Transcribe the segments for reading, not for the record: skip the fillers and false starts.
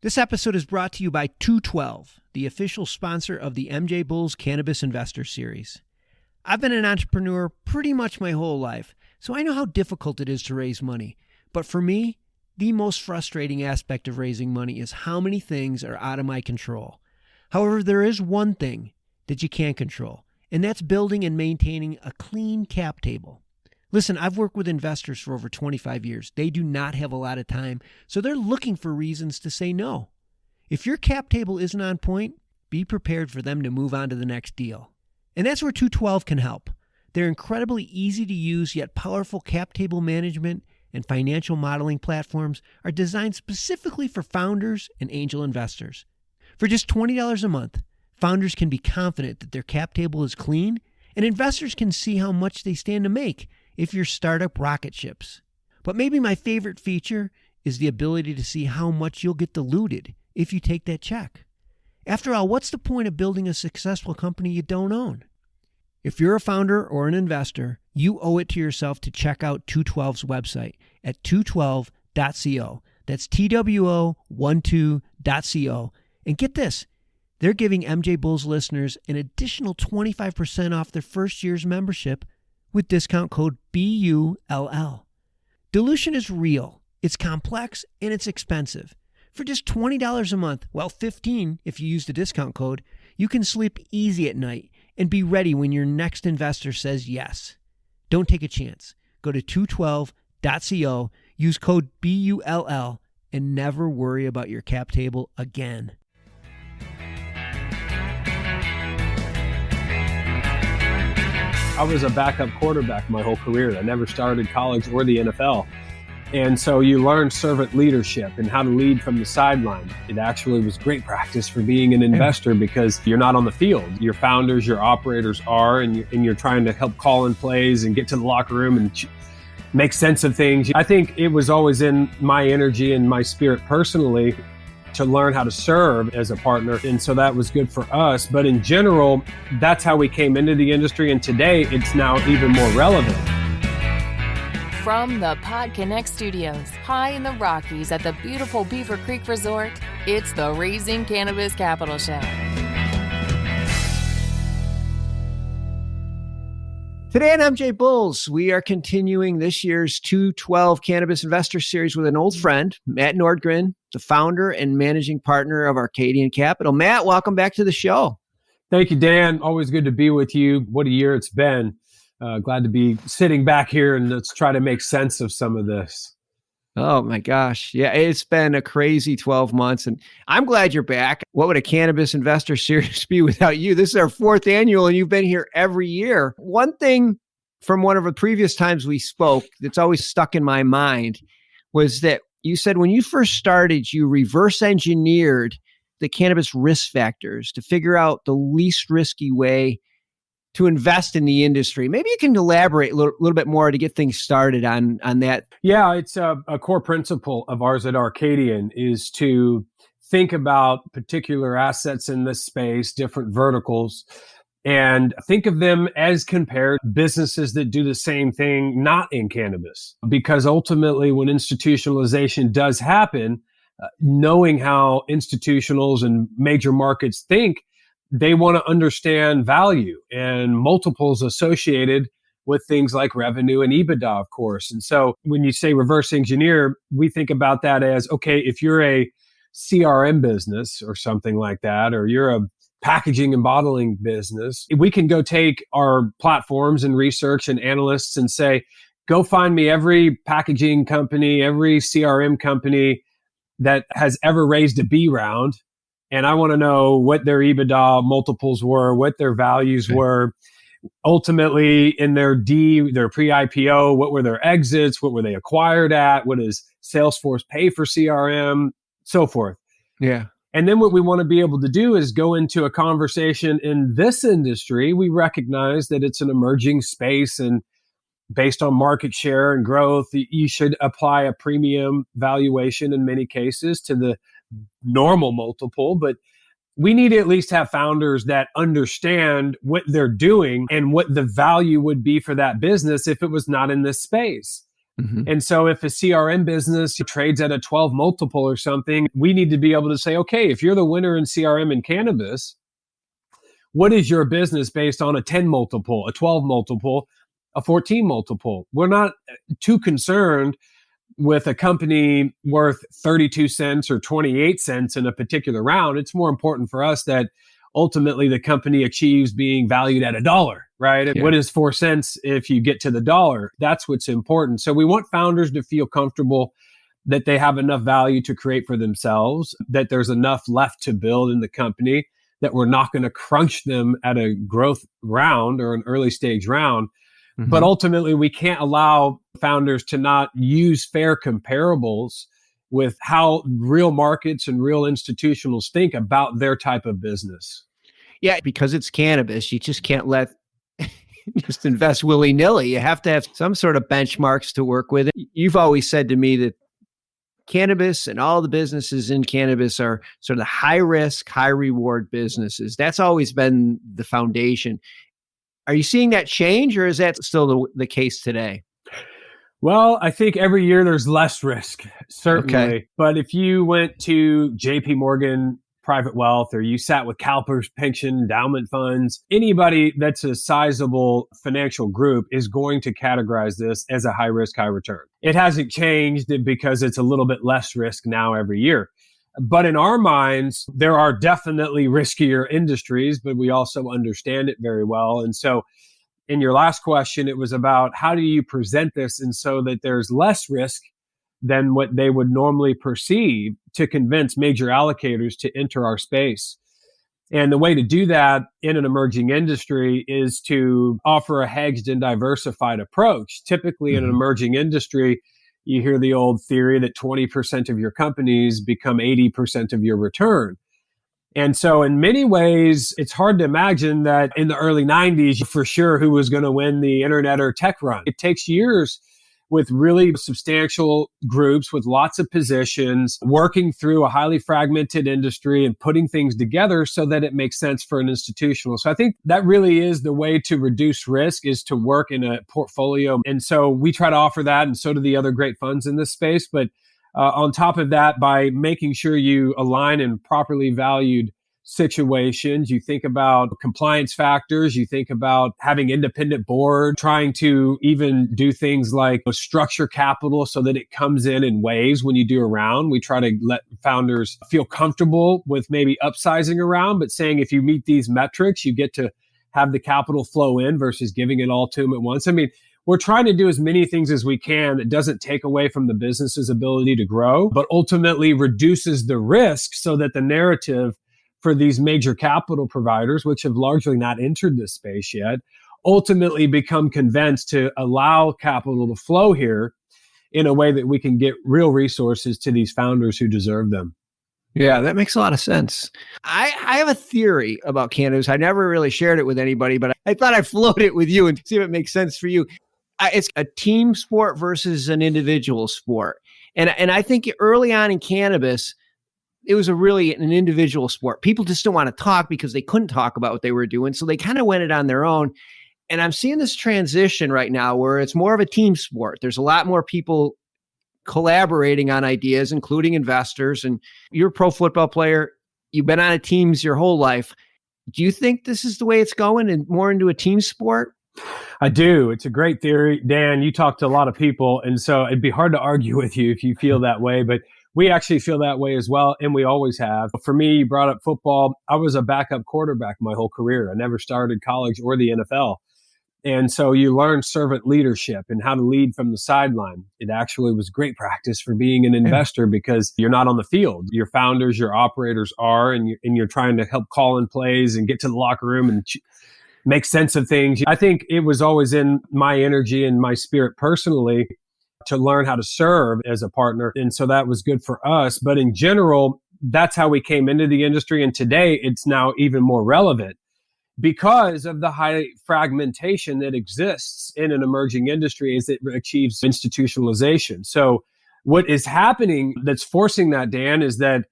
This episode is brought to you by TWO12, the official sponsor of the MJ Bulls Cannabis Investor Series. I've been an entrepreneur pretty much my whole life, so I know how difficult it is to raise money. But for me, the most frustrating aspect of raising money is how many things are out of my control. However, there is one thing that you can control, and that's building and maintaining a clean cap table. Listen, I've worked with investors for over 25 years. They do not have a lot of time, so they're looking for reasons to say no. If your cap table isn't on point, be prepared for them to move on to the next deal. And that's where TWO12 can help. Their incredibly easy to use yet powerful cap table management and financial modeling platforms are designed specifically for founders and angel investors. For just $20 a month, founders can be confident that their cap table is clean, and investors can see how much they stand to make if your startup rocket ships. But maybe my favorite feature is the ability to see how much you'll get diluted if you take that check. After all, what's the point of building a successful company you don't own? If you're a founder or an investor, you owe it to yourself to check out TWO12's website at TWO12.co. That's TWO12.co. And get this, they're giving MJ Bulls listeners an additional 25% off their first year's membership with discount code BULL. Dilution is real, it's complex, and it's expensive. For just $20 a month, well, $15 if you use the discount code, you can sleep easy at night and be ready when your next investor says yes. Don't take a chance. Go to TWO12.co, use code BULL, and never worry about your cap table again. I was a backup quarterback my whole career. I never started college or the NFL. And so you learn servant leadership and how to lead from the sideline. It actually was great practice for being an investor because you're not on the field. Your founders, your operators are, and you're trying to help call in plays and get to the locker room and make sense of things. I think it was always in my energy and my spirit personally to learn how to serve as a partner. And so that was good for us. But in general, that's how we came into the industry. And today it's now even more relevant. From the PodConX studios, high in the Rockies at the beautiful Beaver Creek Resort, it's the Raising Cannabis Capital Show. Today on MJ Bulls, we are continuing this year's TWO12 Cannabis Investor Series with an old friend, Matt Nordgren, the founder and managing partner of Arcadian Capital. Matt, welcome back to the show. Thank you, Dan. Always good to be with you. What a year it's been. Glad to be sitting back here and let's try to make sense of some of this. Oh my gosh. Yeah, it's been a crazy 12 months and I'm glad you're back. What would a Cannabis Investor Series be without you? This is our fourth annual and you've been here every year. One thing from one of the previous times we spoke that's always stuck in my mind was that you said when you first started, you reverse engineered the cannabis risk factors to figure out the least risky way to invest in the industry. Maybe you can elaborate a little bit more to get things started on that. Yeah, it's a core principle of ours at Arcadian is to think about particular assets in this space, different verticals, and think of them as compared to businesses that do the same thing, not in cannabis. Because ultimately, when institutionalization does happen, knowing how institutionals and major markets think, they want to understand value and multiples associated with things like revenue and EBITDA, of course. And so when you say reverse engineer, we think about that as, okay, if you're a CRM business or something like that, or you're a packaging and bottling business, we can go take our platforms and research and analysts and say, go find me every packaging company, every CRM company that has ever raised a B round. And I want to know what their EBITDA multiples were, what their values were. Ultimately, in their pre-IPO, what were their exits? What were they acquired at? What does Salesforce pay for CRM? So forth. Yeah. And then what we want to be able to do is go into a conversation in this industry. We recognize that it's an emerging space and based on market share and growth, you should apply a premium valuation in many cases to the normal multiple, but we need to at least have founders that understand what they're doing and what the value would be for that business if it was not in this space. And so if a CRM business trades at a 12 multiple or something, we need to be able to say, okay, if you're the winner in CRM and cannabis, what is your business based on a 10 multiple, a 12 multiple, a 14 multiple? We're not too concerned with a company worth 32 cents or 28 cents in a particular round. It's more important for us that ultimately the company achieves being valued at $1, right? And what is 4 cents if you get to the dollar? That's what's important. So we want founders to feel comfortable that they have enough value to create for themselves, that there's enough left to build in the company, that we're not going to crunch them at a growth round or an early stage round. But ultimately, we can't allow founders to not use fair comparables with how real markets and real institutionals think about their type of business. Yeah, because it's cannabis, you just can't let just invest willy-nilly. You have to have some sort of benchmarks to work with. You've always said to me that cannabis and all the businesses in cannabis are sort of the high risk, high reward businesses. That's always been the foundation. Are you seeing that change, or is that still the case today? Well, I think every year there's less risk, certainly. Okay. But if you went to JP Morgan Private Wealth, or you sat with CalPERS pension endowment funds, anybody that's a sizable financial group is going to categorize this as a high risk, high return. It hasn't changed because it's a little bit less risk now every year. But in our minds, there are definitely riskier industries, but we also understand it very well. And so in your last question, it was about how do you present this and so that there's less risk than what they would normally perceive to convince major allocators to enter our space. And the way to do that in an emerging industry is to offer a hedged and diversified approach. Typically in an emerging industry, you hear the old theory that 20% of your companies become 80% of your return. And so in many ways, it's hard to imagine that in the early 90s, for sure, who was going to win the internet or tech run. It takes years with really substantial groups with lots of positions, working through a highly fragmented industry and putting things together so that it makes sense for an institutional. So I think that really is the way to reduce risk, is to work in a portfolio. And so we try to offer that, and so do the other great funds in this space. But on top of that, by making sure you align in properly valued situations, you think about compliance factors, you think about having independent board, trying to even do things like structure capital so that it comes in waves when you do a round. We try to let founders feel comfortable with maybe upsizing a round, but saying if you meet these metrics, you get to have the capital flow in versus giving it all to them at once. I mean, we're trying to do as many things as we can that doesn't take away from the business's ability to grow, but ultimately reduces the risk so that the narrative for these major capital providers, which have largely not entered this space yet, ultimately become convinced to allow capital to flow here in a way that we can get real resources to these founders who deserve them. Yeah, that makes a lot of sense. I have a theory about cannabis. I never really shared it with anybody, but I thought I'd float it with you and see if it makes sense for you. It's a team sport versus an individual sport. And I think early on in cannabis, it was really an individual sport. People just didn't want to talk because they couldn't talk about what they were doing. So they kind of went it on their own. And I'm seeing this transition right now where it's more of a team sport. There's a lot more people collaborating on ideas, including investors. And you're a pro football player. You've been on teams your whole life. Do you think this is the way it's going and more into a team sport? I do. It's a great theory. Dan, you talk to a lot of people, and so it'd be hard to argue with you if you feel that way, but we actually feel that way as well, and we always have. For me, you brought up football. I was a backup quarterback my whole career. I never started college or the NFL. And so you learn servant leadership and how to lead from the sideline. It actually was great practice for being an investor because you're not on the field. Your founders, your operators are, and you're trying to help call in plays and get to the locker room and make sense of things. I think it was always in my energy and my spirit personally to learn how to serve as a partner. And so that was good for us. But in general, that's how we came into the industry. And today it's now even more relevant because of the high fragmentation that exists in an emerging industry as it achieves institutionalization. So what is happening that's forcing that, Dan, is that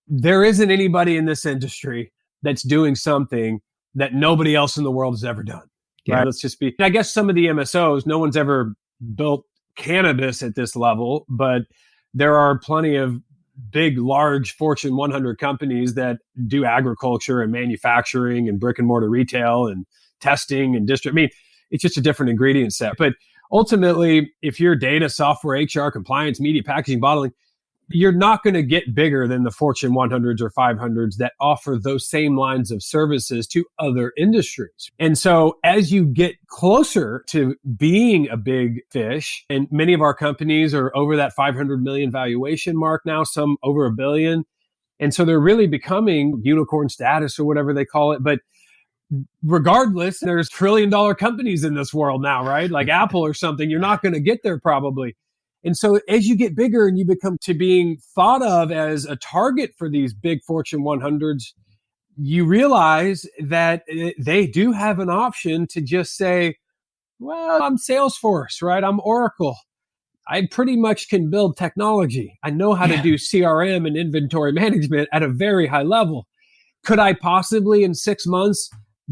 there isn't anybody in this industry that's doing something that nobody else in the world has ever done. Yeah. Right? Let's just be, I guess some of the MSOs, no one's ever built cannabis at this level, but there are plenty of big, large Fortune 100 companies that do agriculture and manufacturing and brick and mortar retail and testing and I mean, it's just a different ingredient set. But ultimately, if you're data, software, HR, compliance, media, packaging, bottling, you're not going to get bigger than the Fortune 100s or 500s that offer those same lines of services to other industries. And so as you get closer to being a big fish, and many of our companies are over that 500 million valuation mark now, some over $1 billion. And so they're really becoming unicorn status or whatever they call it. But regardless, there's $1 trillion companies in this world now, right? Like Apple or something. You're not going to get there probably. And so as you get bigger and you become to being thought of as a target for these big Fortune 100s, you realize that they do have an option to just say, well, I'm Salesforce, right? I'm Oracle. I pretty much can build technology. I know how to do CRM and inventory management at a very high level. Could I possibly in 6 months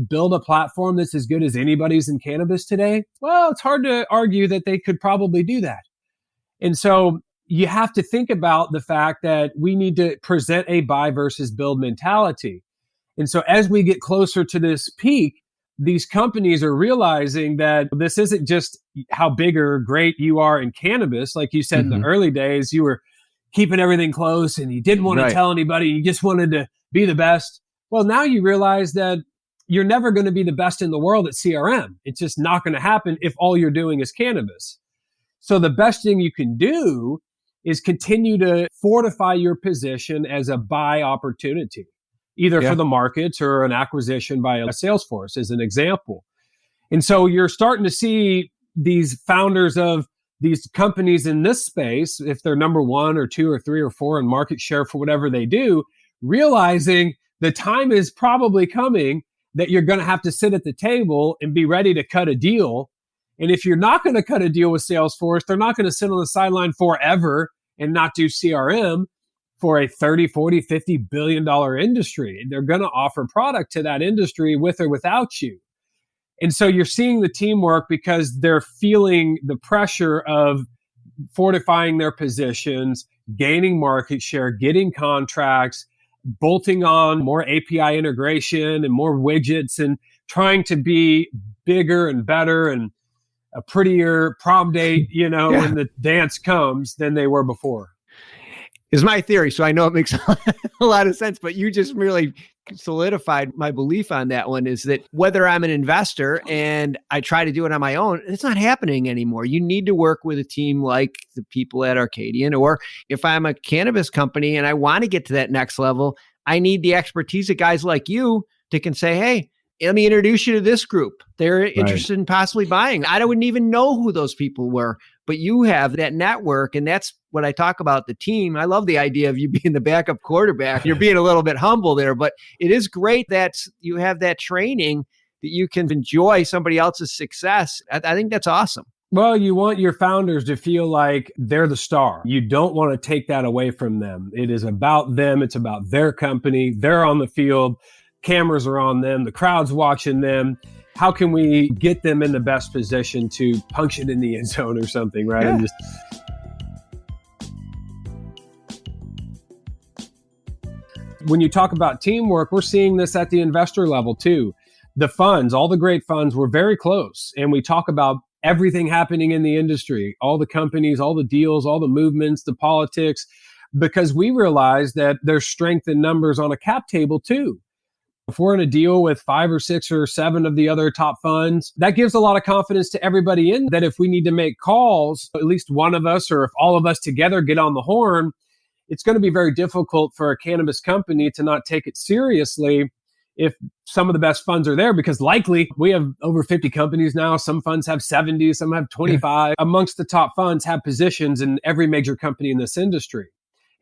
build a platform that's as good as anybody's in cannabis today? Well, it's hard to argue that they could probably do that. And so you have to think about the fact that we need to present a buy versus build mentality. And so as we get closer to this peak, these companies are realizing that this isn't just how big or great you are in cannabis. Like you said, in the early days, you were keeping everything close and you didn't want to tell anybody. You just wanted to be the best. Well, now you realize that you're never going to be the best in the world at CRM. It's just not going to happen if all you're doing is cannabis. So the best thing you can do is continue to fortify your position as a buy opportunity, either for the markets or an acquisition by a Salesforce as an example. And so you're starting to see these founders of these companies in this space, if they're number 1 or 2 or 3 or 4 in market share for whatever they do, realizing the time is probably coming that you're going to have to sit at the table and be ready to cut a deal. And if you're not going to cut a deal with Salesforce, they're not going to sit on the sideline forever and not do CRM for a 30, 40, $50 billion industry. They're going to offer product to that industry with or without you. And so you're seeing the teamwork because they're feeling the pressure of fortifying their positions, gaining market share, getting contracts, bolting on more API integration and more widgets and trying to be bigger and better and a prettier prom date, when the dance comes than they were before. Is my theory. So I know it makes a lot of sense, but you just really solidified my belief on that one, is that whether I'm an investor and I try to do it on my own, it's not happening anymore. You need to work with a team like the people at Arcadian, or if I'm a cannabis company and I want to get to that next level, I need the expertise of guys like you that can say, hey, let me introduce you to this group. They're interested in possibly buying. I wouldn't even know who those people were, but you have that network. And that's what I talk about, the team. I love the idea of you being the backup quarterback. You're being a little bit humble there, but it is great that you have that training that you can enjoy somebody else's success. I think that's awesome. Well, you want your founders to feel like they're the star. You don't want to take that away from them. It is about them. It's about their company. They're on the field. Cameras are on them. The crowd's watching them. How can we get them in the best position to punch it in the end zone or something, right? Yeah. When you talk about teamwork, we're seeing this at the investor level too. The funds, all the great funds, were very close. And we talk about everything happening in the industry, all the companies, all the deals, all the movements, the politics, because we realize that there's strength in numbers on a cap table too. If we're in a deal with 5 or 6 or 7 of the other top funds, that gives a lot of confidence to everybody in that if we need to make calls, at least one of us or if all of us together get on the horn, it's going to be very difficult for a cannabis company to not take it seriously if some of the best funds are there, because likely we have over 50 companies now. Some funds have 70, some have 25. Amongst the top funds have positions in every major company in this industry.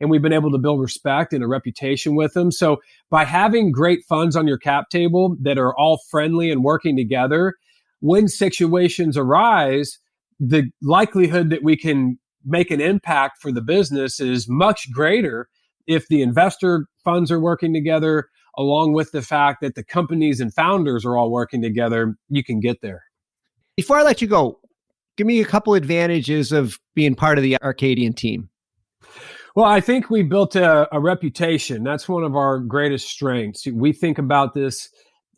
And we've been able to build respect and a reputation with them. So by having great funds on your cap table that are all friendly and working together, when situations arise, the likelihood that we can make an impact for the business is much greater if the investor funds are working together, along with the fact that the companies and founders are all working together. You can get there. Before I let you go, Give me a couple advantages of being part of the Arcadian team. Well, I think we built a reputation. That's one of our greatest strengths. We think about this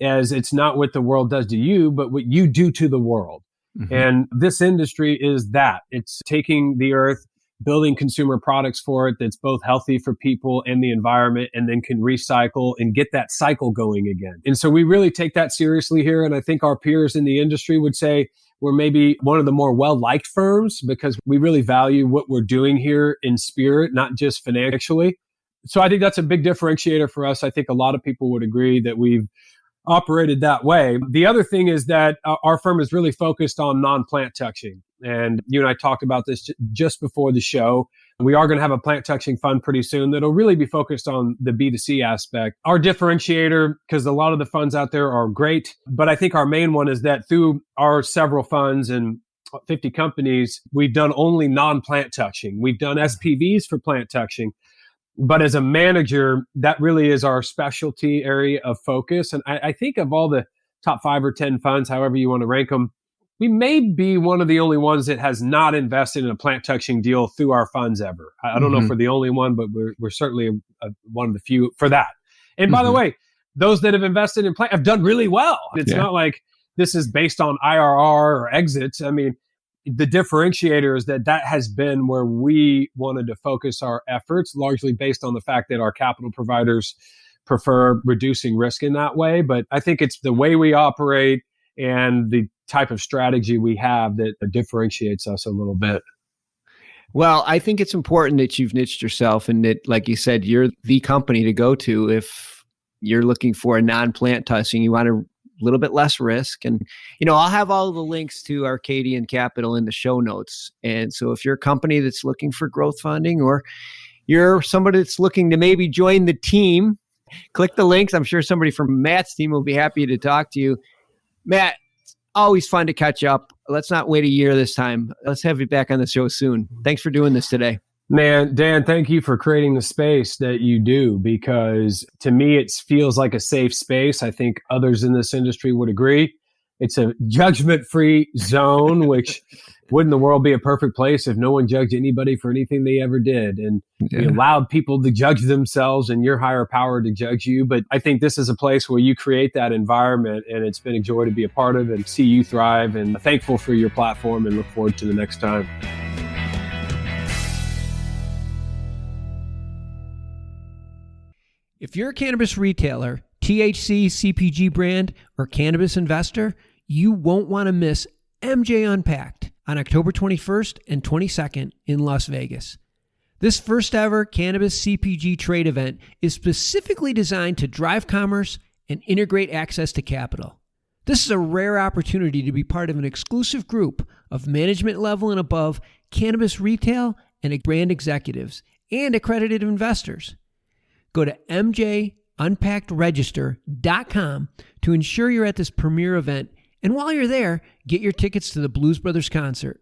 as it's not what the world does to you, but what you do to the world. Mm-hmm. And this industry is that. It's taking the earth, building consumer products for it that's both healthy for people and the environment, and then can recycle and get that cycle going again. And so we really take that seriously here. And I think our peers in the industry would say we're maybe one of the more well-liked firms because we really value what we're doing here in spirit, not just financially. So I think that's a big differentiator for us. I think a lot of people would agree that we've operated that way. The other thing is that our firm is really focused on non-plant touching. And you and I talked about this just before the show. We are going to have a plant touching fund pretty soon that'll really be focused on the B2C aspect. Our differentiator, because a lot of the funds out there are great, but I think our main one is that through our several funds and 50 companies, we've done only non-plant touching. We've done SPVs for plant touching. But as a manager, that really is our specialty area of focus. And I think of all the top 5 or 10 funds, however you want to rank them, we may be one of the only ones that has not invested in a plant touching deal through our funds ever. I don't know if we're the only one, but we're certainly one of the few for that. And by the way, those that have invested in plant have done really well. It's not like this is based on IRR or exits. I mean, the differentiator is that has been where we wanted to focus our efforts, largely based on the fact that our capital providers prefer reducing risk in that way. But I think it's the way we operate and the type of strategy we have that differentiates us a little bit. Well, I think it's important that you've niched yourself and that, like you said, you're the company to go to if you're looking for a non-plant touching. You want a little bit less risk. And, I'll have all the links to Arcadian Capital in the show notes. And so if you're a company that's looking for growth funding or you're somebody that's looking to maybe join the team, click the links. I'm sure somebody from Matt's team will be happy to talk to you. Matt, always fun to catch up. Let's not wait a year this time. Let's have you back on the show soon. Thanks for doing this today. Man, Dan, thank you for creating the space that you do, because to me, it feels like a safe space. I think others in this industry would agree. It's a judgment-free zone, which wouldn't the world be a perfect place if no one judged anybody for anything they ever did? And we allowed people to judge themselves and your higher power to judge you. But I think this is a place where you create that environment, and it's been a joy to be a part of and see you thrive, and thankful for your platform and look forward to the next time. If you're a cannabis retailer, THC, CPG brand, or cannabis investor, you won't want to miss MJ Unpacked on October 21st and 22nd in Las Vegas. This first ever cannabis CPG trade event is specifically designed to drive commerce and integrate access to capital. This is a rare opportunity to be part of an exclusive group of management level and above cannabis retail and brand executives and accredited investors. Go to mjunpackedregister.com to ensure you're at this premier event. And while you're there, get your tickets to the Blues Brothers concert.